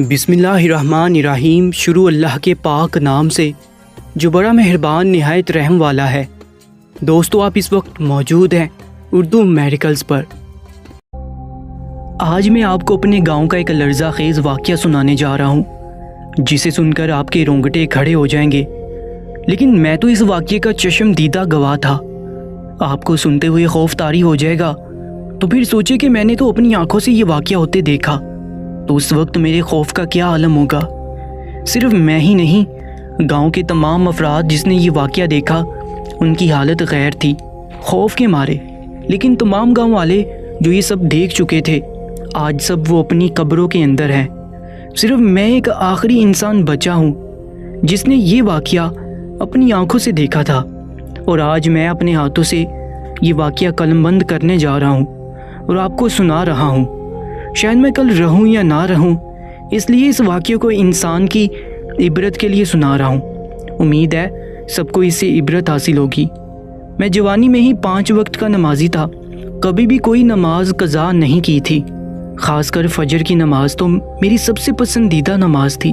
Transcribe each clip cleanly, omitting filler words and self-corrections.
بسم اللہ الرحمن الرحیم۔ شروع اللہ کے پاک نام سے جو بڑا مہربان نہایت رحم والا ہے۔ دوستو، آپ اس وقت موجود ہیں اردو میڈیکلز پر۔ آج میں آپ کو اپنے گاؤں کا ایک لرزہ خیز واقعہ سنانے جا رہا ہوں، جسے سن کر آپ کے رونگٹے کھڑے ہو جائیں گے، لیکن میں تو اس واقعے کا چشم دیدہ گواہ تھا۔ آپ کو سنتے ہوئے خوف طاری ہو جائے گا، تو پھر سوچے کہ میں نے تو اپنی آنکھوں سے یہ واقعہ ہوتے دیکھا، تو اس وقت میرے خوف کا کیا عالم ہوگا۔ صرف میں ہی نہیں، گاؤں کے تمام افراد جس نے یہ واقعہ دیکھا، ان کی حالت غیر تھی، خوف کے مارے۔ لیکن تمام گاؤں والے جو یہ سب دیکھ چکے تھے، آج سب وہ اپنی قبروں کے اندر ہیں۔ صرف میں ایک آخری انسان بچا ہوں جس نے یہ واقعہ اپنی آنکھوں سے دیکھا تھا، اور آج میں اپنے ہاتھوں سے یہ واقعہ قلم بند کرنے جا رہا ہوں اور آپ کو سنا رہا ہوں۔ شاید میں کل رہوں یا نہ رہوں، اس لیے اس واقعے کو انسان کی عبرت کے لیے سنا رہا ہوں۔ امید ہے سب کو اس سے عبرت حاصل ہوگی۔ میں جوانی میں ہی 5 وقت کا نمازی تھا، کبھی بھی کوئی نماز قضا نہیں کی تھی۔ خاص کر فجر کی نماز تو میری سب سے پسندیدہ نماز تھی،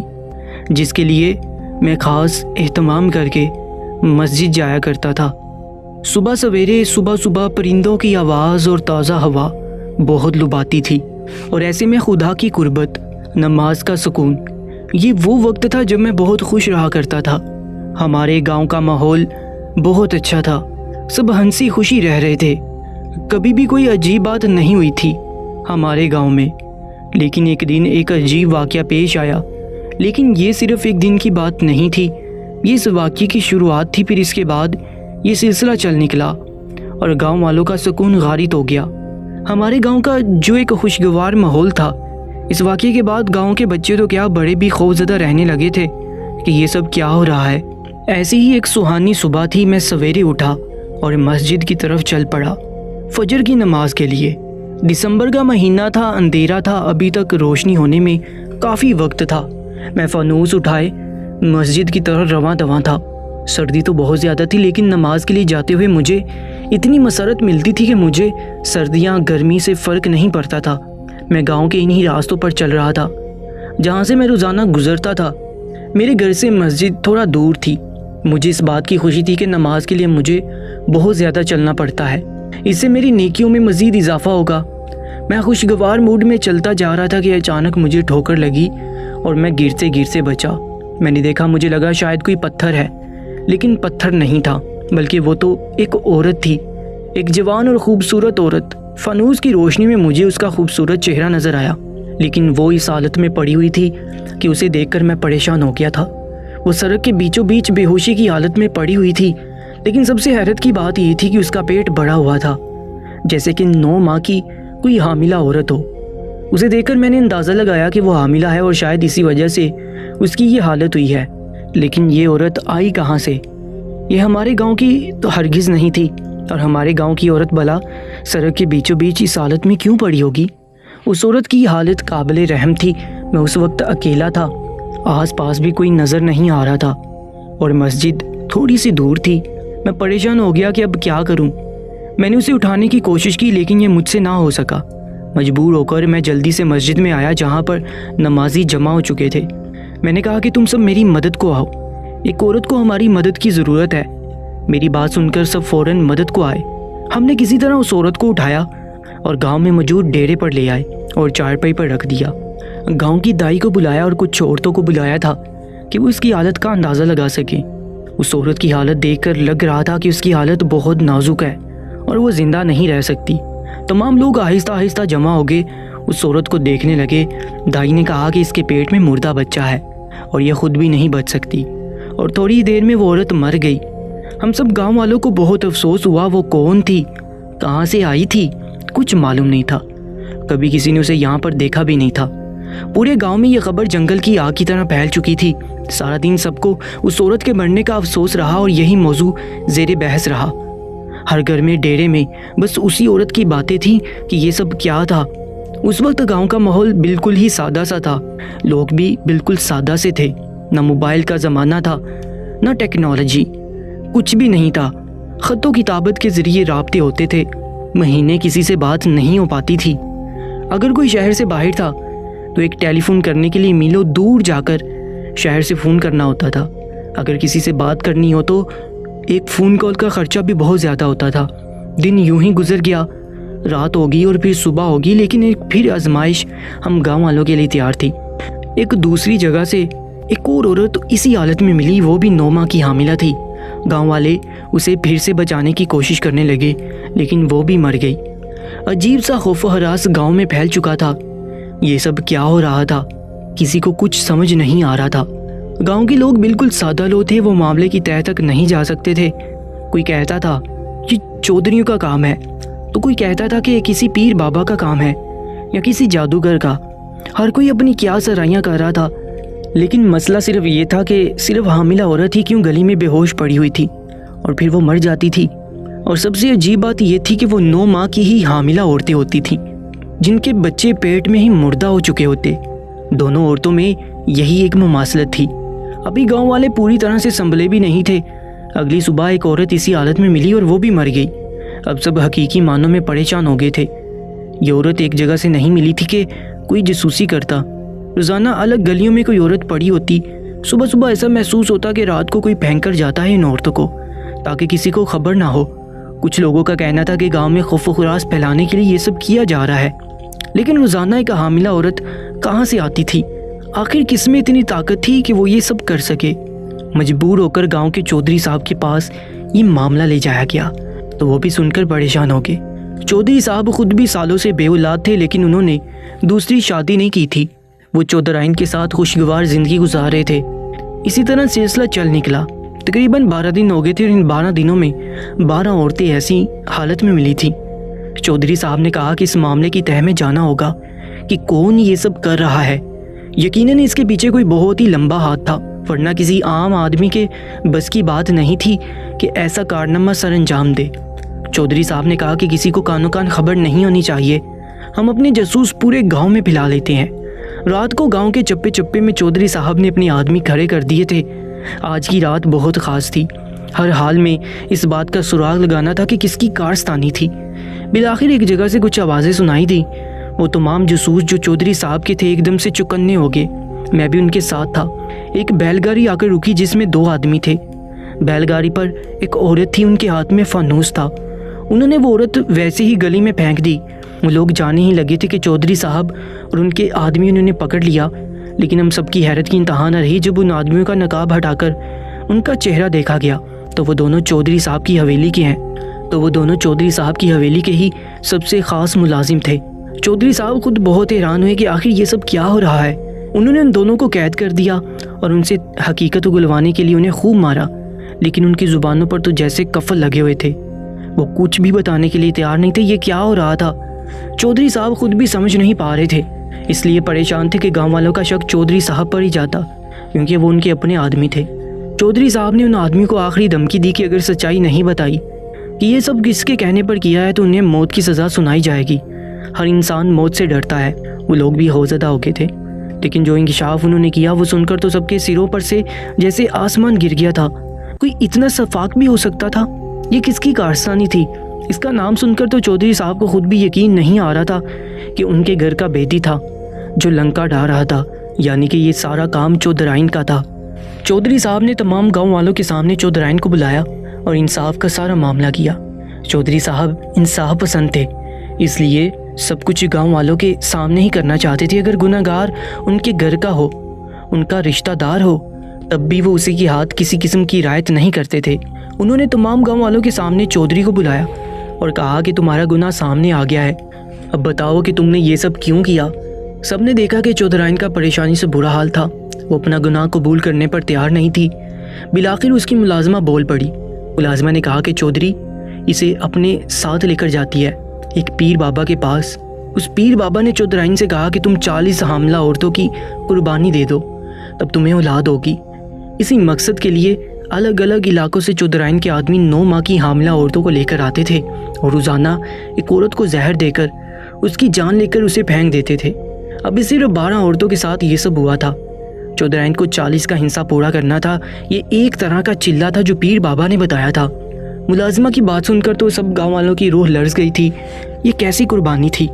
جس کے لیے میں خاص اہتمام کر کے مسجد جایا کرتا تھا۔ صبح سویرے صبح پرندوں کی آواز اور تازہ ہوا بہت لبھاتی تھی، اور ایسے میں خدا کی قربت، نماز کا سکون، یہ وہ وقت تھا جب میں بہت خوش رہا کرتا تھا۔ ہمارے گاؤں کا ماحول بہت اچھا تھا، سب ہنسی خوشی رہ رہے تھے، کبھی بھی کوئی عجیب بات نہیں ہوئی تھی ہمارے گاؤں میں۔ لیکن ایک دن ایک عجیب واقعہ پیش آیا، لیکن یہ صرف ایک دن کی بات نہیں تھی، یہ اس واقعے کی شروعات تھی۔ پھر اس کے بعد یہ سلسلہ چل نکلا اور گاؤں والوں کا سکون غارت ہو گیا۔ ہمارے گاؤں کا جو ایک خوشگوار ماحول تھا، اس واقعے کے بعد گاؤں کے بچے تو کیا، بڑے بھی خوفزدہ رہنے لگے تھے کہ یہ سب کیا ہو رہا ہے۔ ایسی ہی ایک سہانی صبح تھی، میں سویرے اٹھا اور مسجد کی طرف چل پڑا فجر کی نماز کے لیے۔ دسمبر کا مہینہ تھا، اندھیرا تھا، ابھی تک روشنی ہونے میں کافی وقت تھا۔ میں فانوس اٹھائے مسجد کی طرف رواں دواں تھا۔ سردی تو بہت زیادہ تھی، لیکن نماز کے لیے جاتے ہوئے مجھے اتنی مسرت ملتی تھی کہ مجھے سردیاں گرمی سے فرق نہیں پڑتا تھا۔ میں گاؤں کے انہی راستوں پر چل رہا تھا جہاں سے میں روزانہ گزرتا تھا۔ میرے گھر سے مسجد تھوڑا دور تھی۔ مجھے اس بات کی خوشی تھی کہ نماز کے لیے مجھے بہت زیادہ چلنا پڑتا ہے، اس سے میری نیکیوں میں مزید اضافہ ہوگا۔ میں خوشگوار موڈ میں چلتا جا رہا تھا کہ اچانک مجھے ٹھوکر لگی اور میں گرتے بچا۔ میں نے دیکھا، مجھے لگا شاید کوئی پتھر ہے، لیکن پتھر نہیں تھا، بلکہ وہ تو ایک عورت تھی، ایک جوان اور خوبصورت عورت۔ فانوس کی روشنی میں مجھے اس کا خوبصورت چہرہ نظر آیا، لیکن وہ اس حالت میں پڑی ہوئی تھی کہ اسے دیکھ کر میں پریشان ہو گیا تھا۔ وہ سڑک کے بیچوں بیچ بے ہوشی کی حالت میں پڑی ہوئی تھی، لیکن سب سے حیرت کی بات یہ تھی کہ اس کا پیٹ بڑا ہوا تھا، جیسے کہ 9 ماہ کی کوئی حاملہ عورت ہو۔ اسے دیکھ کر میں نے اندازہ لگایا کہ وہ حاملہ ہے، اور شاید اسی وجہ سے اس کی یہ حالت ہوئی ہے۔ لیکن یہ عورت آئی کہاں سے؟ یہ ہمارے گاؤں کی تو ہرگز نہیں تھی، اور ہمارے گاؤں کی عورت بھلا سڑک کے بیچوں بیچ اس حالت میں کیوں پڑی ہوگی؟ اس عورت کی حالت قابل رحم تھی۔ میں اس وقت اکیلا تھا، آس پاس بھی کوئی نظر نہیں آ رہا تھا، اور مسجد تھوڑی سی دور تھی۔ میں پریشان ہو گیا کہ اب کیا کروں۔ میں نے اسے اٹھانے کی کوشش کی، لیکن یہ مجھ سے نہ ہو سکا۔ مجبور ہو کر میں جلدی سے مسجد میں آیا، جہاں پر نمازی جمع ہو چکے تھے۔ میں نے کہا کہ تم سب میری مدد کو آؤ، ایک عورت کو ہماری مدد کی ضرورت ہے۔ میری بات سن کر سب فوراً مدد کو آئے۔ ہم نے کسی طرح اس عورت کو اٹھایا اور گاؤں میں موجود ڈیرے پر لے آئے اور چارپائی پر رکھ دیا۔ گاؤں کی دائی کو بلایا اور کچھ عورتوں کو بلایا تھا کہ وہ اس کی حالت کا اندازہ لگا سکیں۔ اس عورت کی حالت دیکھ کر لگ رہا تھا کہ اس کی حالت بہت نازک ہے اور وہ زندہ نہیں رہ سکتی۔ تمام لوگ آہستہ آہستہ جمع ہو گئے، اس عورت کو دیکھنے لگے۔ دائی نے کہا کہ اس کے پیٹ میں مردہ بچہ ہے اور یہ خود بھی نہیں بچ سکتی، اور تھوڑی دیر میں وہ عورت مر گئی۔ ہم سب گاؤں والوں کو بہت افسوس ہوا۔ وہ کون تھی، کہاں سے آئی تھی، کچھ معلوم نہیں تھا، کبھی کسی نے اسے یہاں پر دیکھا بھی نہیں تھا۔ پورے گاؤں میں یہ خبر جنگل کی آگ کی طرح پھیل چکی تھی۔ سارا دن سب کو اس عورت کے مرنے کا افسوس رہا، اور یہی موضوع زیر بحث رہا۔ ہر گھر میں، ڈیرے میں بس اسی عورت کی باتیں تھیں کہ یہ سب کیا تھا۔ اس وقت گاؤں کا ماحول بالکل ہی سادہ سا تھا، لوگ بھی بالکل سادہ سے تھے۔ نہ موبائل کا زمانہ تھا، نہ ٹیکنالوجی، کچھ بھی نہیں تھا۔ خط و کتابت کے ذریعے رابطے ہوتے تھے، مہینے کسی سے بات نہیں ہو پاتی تھی۔ اگر کوئی شہر سے باہر تھا تو ایک ٹیلی فون کرنے کے لیے میلوں دور جا کر شہر سے فون کرنا ہوتا تھا۔ اگر کسی سے بات کرنی ہو تو ایک فون کال کا خرچہ بھی بہت زیادہ ہوتا تھا۔ دن یوں ہی گزر گیا، رات ہوگی اور پھر صبح ہوگی، لیکن ایک پھر آزمائش ہم گاؤں والوں کے لیے تیار تھی۔ ایک دوسری جگہ سے ایک اور عورت اسی حالت میں ملی، وہ بھی 9 ماہ کی حاملہ تھی۔ گاؤں والے اسے پھر سے بچانے کی کوشش کرنے لگے، لیکن وہ بھی مر گئی۔ عجیب سا خوف و ہراس گاؤں میں پھیل چکا تھا۔ یہ سب کیا ہو رہا تھا؟ کسی کو کچھ سمجھ نہیں آ رہا تھا۔ گاؤں کے لوگ بالکل سادہ لوگ تھے، وہ معاملے کی تہہ تک نہیں جا سکتے تھے۔ کوئی کہتا تھا یہ چودھریوں کا کام ہے، تو کوئی کہتا تھا کہ کسی پیر بابا کا کام ہے یا کسی جادوگر کا۔ ہر کوئی اپنی کیا سرائیاں کر رہا تھا، لیکن مسئلہ صرف یہ تھا کہ صرف حاملہ عورت ہی کیوں گلی میں بے ہوش پڑی ہوئی تھی اور پھر وہ مر جاتی تھی۔ اور سب سے عجیب بات یہ تھی کہ وہ 9 ماہ کی ہی حاملہ عورتیں ہوتی تھیں جن کے بچے پیٹ میں ہی مردہ ہو چکے ہوتے۔ دونوں عورتوں میں یہی ایک مماثلت تھی۔ ابھی گاؤں والے پوری طرح سے سنبھلے بھی نہیں تھے۔ اگلی صبح ایک عورت اسی حالت میں ملی اور وہ بھی مر گئی۔ اب سب حقیقی معنوں میں پریشان ہو گئے تھے۔ یہ عورت ایک جگہ سے نہیں ملی تھی کہ کوئی جاسوسی کرتا۔ روزانہ الگ گلیوں میں کوئی عورت پڑی ہوتی۔ صبح صبح ایسا محسوس ہوتا کہ رات کو کوئی پھینک کر جاتا ہے ان عورتوں کو تاکہ کسی کو خبر نہ ہو۔ کچھ لوگوں کا کہنا تھا کہ گاؤں میں خوف و خراس پھیلانے کے لیے یہ سب کیا جا رہا ہے، لیکن روزانہ ایک حاملہ عورت کہاں سے آتی تھی؟ آخر کس میں اتنی طاقت تھی کہ وہ یہ سب کر سکے؟ مجبور ہو کر گاؤں کے چودھری صاحب کے پاس یہ معاملہ لے جایا گیا تو وہ بھی سن کر پریشان ہو گئے۔ چودھری صاحب خود بھی سالوں سے بے اولاد تھے، لیکن انہوں نے دوسری شادی نہیں کی تھی۔ وہ چودھرائن کے ساتھ خوشگوار زندگی گزار رہے تھے۔ اسی طرح سلسلہ چل نکلا۔ تقریباً 12 دن ہو گئے تھے اور ان 12 دنوں میں 12 عورتیں ایسی حالت میں ملی تھیں۔ چودھری صاحب نے کہا کہ اس معاملے کی تہہ میں جانا ہوگا کہ کون یہ سب کر رہا ہے۔ یقیناً اس کے پیچھے کوئی بہت ہی لمبا ہاتھ تھا، ورنہ کسی عام آدمی کے بس کی بات نہیں تھی کہ ایسا کارنامہ سر انجام دے۔ چودھری صاحب نے کہا کہ کسی کو کانوں کان خبر نہیں ہونی چاہیے، ہم اپنے جاسوس پورے گاؤں میں پھیلا لیتے ہیں۔ رات کو گاؤں کے چپے چپے میں چودھری صاحب نے اپنے آدمی کھڑے کر دیے تھے۔ آج کی رات بہت خاص تھی، ہر حال میں اس بات کا سراغ لگانا تھا کہ کس کی کارستانی تھی۔ بالآخر ایک جگہ سے کچھ آوازیں سنائی دیں۔ وہ تمام جاسوس جو چودھری صاحب کے تھے ایک دم سے چوکنے ہو گئے۔ میں بھی ان کے ساتھ تھا۔ ایک بیل گاڑی آ کر رکی جس میں 2 آدمی تھے۔ بیل گاڑی پر ایک عورت تھی، ان کے ہاتھ میں فانوس تھا۔ انہوں نے وہ عورت ویسے ہی گلی میں پھینک دی۔ وہ لوگ جانے ہی لگے تھے کہ چودھری صاحب اور ان کے آدمی انہوں نے پکڑ لیا، لیکن ہم سب کی حیرت کی انتہا نہ رہی جب ان آدمیوں کا نقاب ہٹا کر ان کا چہرہ دیکھا گیا تو وہ دونوں چودھری صاحب کی حویلی کے ہی سب سے خاص ملازم تھے۔ چودھری صاحب خود بہت حیران ہوئے کہ آخر یہ سب کیا ہو رہا ہے۔ انہوں نے ان دونوں کو قید کر دیا اور ان سے حقیقت اگلوانے کے لیے انہیں خوب مارا، لیکن ان کی زبانوں پر تو جیسے قفل لگے ہوئے تھے۔ وہ کچھ بھی بتانے کے لیے تیار نہیں تھے یہ کیا ہو رہا تھا۔ چودھری صاحب خود بھی سمجھ نہیں پا رہے تھے، اس لیے پریشان تھے کہ گاؤں والوں کا شک چودھری صاحب پر ہی جاتا، کیونکہ وہ ان کے اپنے آدمی تھے۔ چودھری صاحب نے ان آدمیوں کو آخری دھمکی دی کہ اگر سچائی نہیں بتائی کہ یہ سب کس کے کہنے پر کیا ہے تو انہیں موت کی سزا سنائی جائے گی۔ ہر انسان موت سے ڈرتا ہے۔ وہ لوگ بھی خوفزدہ ہو گئے تھے، لیکن جو انکشاف انہوں نے کیا وہ سن کر تو سب کے سروں پر سے جیسے آسمان گر گیا تھا۔ کوئی اتنا شفاق بھی ہو سکتا تھا؟ یہ کس کی کارستانی تھی؟ اس کا نام سن کر تو چودھری صاحب کو خود بھی یقین نہیں آ رہا تھا کہ ان کے گھر کا بیٹی تھا جو لنکا ڈھا رہا تھا، یعنی کہ یہ سارا کام چودھرائن کا تھا۔ چودھری صاحب نے تمام گاؤں والوں کے سامنے چودھرائن کو بلایا اور انصاف کا سارا معاملہ کیا۔ چودھری صاحب انصاف پسند تھے، اس لیے سب کچھ گاؤں والوں کے سامنے ہی کرنا چاہتے تھے۔ اگر گناہ گار ان کے گھر کا ہو، ان کا رشتہ دار ہو، تب بھی وہ اسی کے ہاتھ کسی قسم کی رعایت نہیں کرتے تھے۔ انہوں نے تمام گاؤں والوں کے سامنے چودھری کو بلایا اور کہا کہ تمہارا گناہ سامنے آ گیا ہے، اب بتاؤ کہ تم نے یہ سب کیوں کیا۔ سب نے دیکھا کہ چودھرائن کا پریشانی سے برا حال تھا، وہ اپنا گناہ قبول کرنے پر تیار نہیں تھی۔ بالآخر اس کی ملازمہ بول پڑی۔ ملازمہ نے کہا کہ چودھری اسے اپنے ساتھ لے کر جاتی ہے ایک پیر بابا کے پاس۔ اس پیر بابا نے چودھرائن سے کہا کہ تم 40 حاملہ عورتوں کی قربانی دے دو، تب تمہیں اولاد ہوگی۔ اسی مقصد کے لیے الگ الگ علاقوں سے چودھرائن کے آدمی 9 ماہ کی حاملہ عورتوں کو لے کر آتے تھے اور روزانہ ایک عورت کو زہر دے کر اس کی جان لے کر اسے پھینک دیتے تھے۔ اب صرف 12 عورتوں کے ساتھ یہ سب ہوا تھا۔ چودھرائن کو 40 کا حصہ پورا کرنا تھا۔ یہ ایک طرح کا چلہ تھا جو پیر بابا نے بتایا تھا۔ ملازمہ کی بات سن کر تو سب گاؤں والوں کی روح لرز گئی تھی۔ یہ کیسی قربانی تھی؟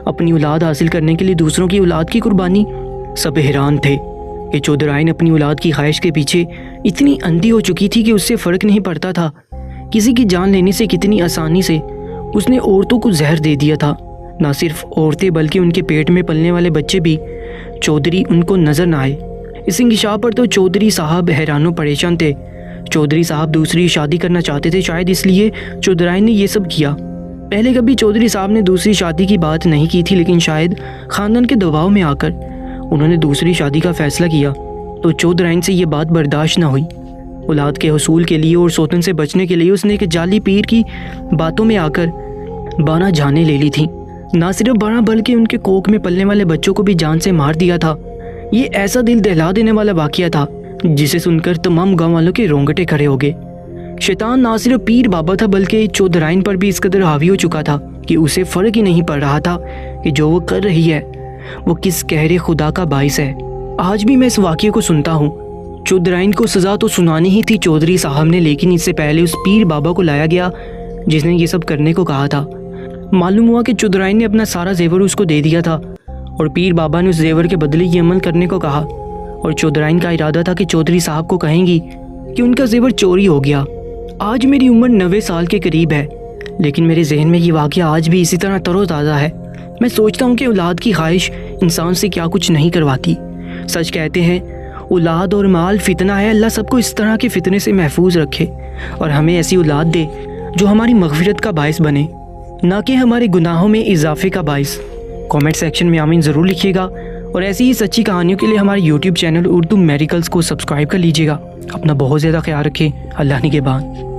اپنی اولاد حاصل کرنے کے لیے دوسروں کی اولاد کی قربانی۔ سب حیران تھے کہ چودھرائن اپنی اولاد کی خواہش کے پیچھے اتنی اندھی ہو چکی تھی کہ اس سے فرق نہیں پڑتا تھا کسی کی جان لینے سے کتنی آسانی سے اس نے عورتوں کو زہر دے دیا تھا۔ نہ صرف عورتیں بلکہ ان کے پیٹ میں پلنے والے بچے بھی چودھری ان کو نظر نہ آئے۔ اس انکشاف پر تو چودھری صاحب حیران و پریشان تھے۔ چودھری صاحب دوسری شادی کرنا چاہتے تھے، شاید اس لیے چودھرائن نے یہ سب کیا۔ پہلے کبھی چودھری صاحب نے دوسری شادی کی بات نہیں کی تھی، لیکن شاید خاندان کے دباؤ میں آ کر انہوں نے دوسری شادی کا فیصلہ کیا تو چودھرائن سے یہ بات برداشت نہ ہوئی۔ اولاد کے حصول کے لیے اور سوتن سے بچنے کے لیے اس نے ایک جعلی پیر کی باتوں میں آ کر 12 جانیں لے لی تھیں۔ نہ صرف 12 بلکہ ان کے کوکھ میں پلنے والے بچوں کو بھی جان سے مار دیا تھا۔ یہ ایسا دل دہلا دینے والا واقعہ تھا جسے سن کر تمام گاؤں والوں کے رونگٹے کھڑے ہو گئے۔ شیطان نہ صرف پیر بابا تھا بلکہ چودھرائن پر بھی اس قدر حاوی ہو چکا تھا کہ اسے فرق ہی نہیں پڑ رہا تھا کہ جو وہ کر رہی ہے وہ کس قہر خدا کا باعث ہے۔ آج بھی میں اس واقعے کو سنتا ہوں۔ چودھرائن کو سزا تو سنانی ہی تھی چودھری صاحب نے، لیکن اس سے پہلے اس پیر بابا کو لایا گیا جس نے یہ سب کرنے کو کہا تھا۔ معلوم ہوا کہ چودھرائن نے اپنا سارا زیور اس کو دے دیا تھا اور پیر بابا نے اس زیور کے بدلے یہ عمل کرنے کو کہا، اور چودھرائن کا ارادہ تھا کہ چودھری صاحب کو کہیں گی کہ ان کا زیور چوری ہو گیا۔ آج میری عمر 90 سال کے قریب ہے، لیکن میرے ذہن میں یہ واقعہ آج بھی اسی طرح تر و تازہ ہے۔ میں سوچتا ہوں کہ اولاد کی خواہش انسان سے کیا کچھ نہیں کرواتی۔ سچ کہتے ہیں اولاد اور مال فتنہ ہے، اللہ سب کو اس طرح کے فتنے سے محفوظ رکھے اور ہمیں ایسی اولاد دے جو ہماری مغفرت کا باعث بنے، نہ کہ ہمارے گناہوں میں اضافے کا باعث۔ کامنٹ سیکشن میں آمین ضرور لکھیے گا، اور ایسی ہی سچی کہانیوں کے لیے ہمارے یوٹیوب چینل اردو میریکلز کو سبسکرائب کر لیجیے گا۔ اپنا بہت زیادہ خیال رکھیں۔ اللہ نگہبان۔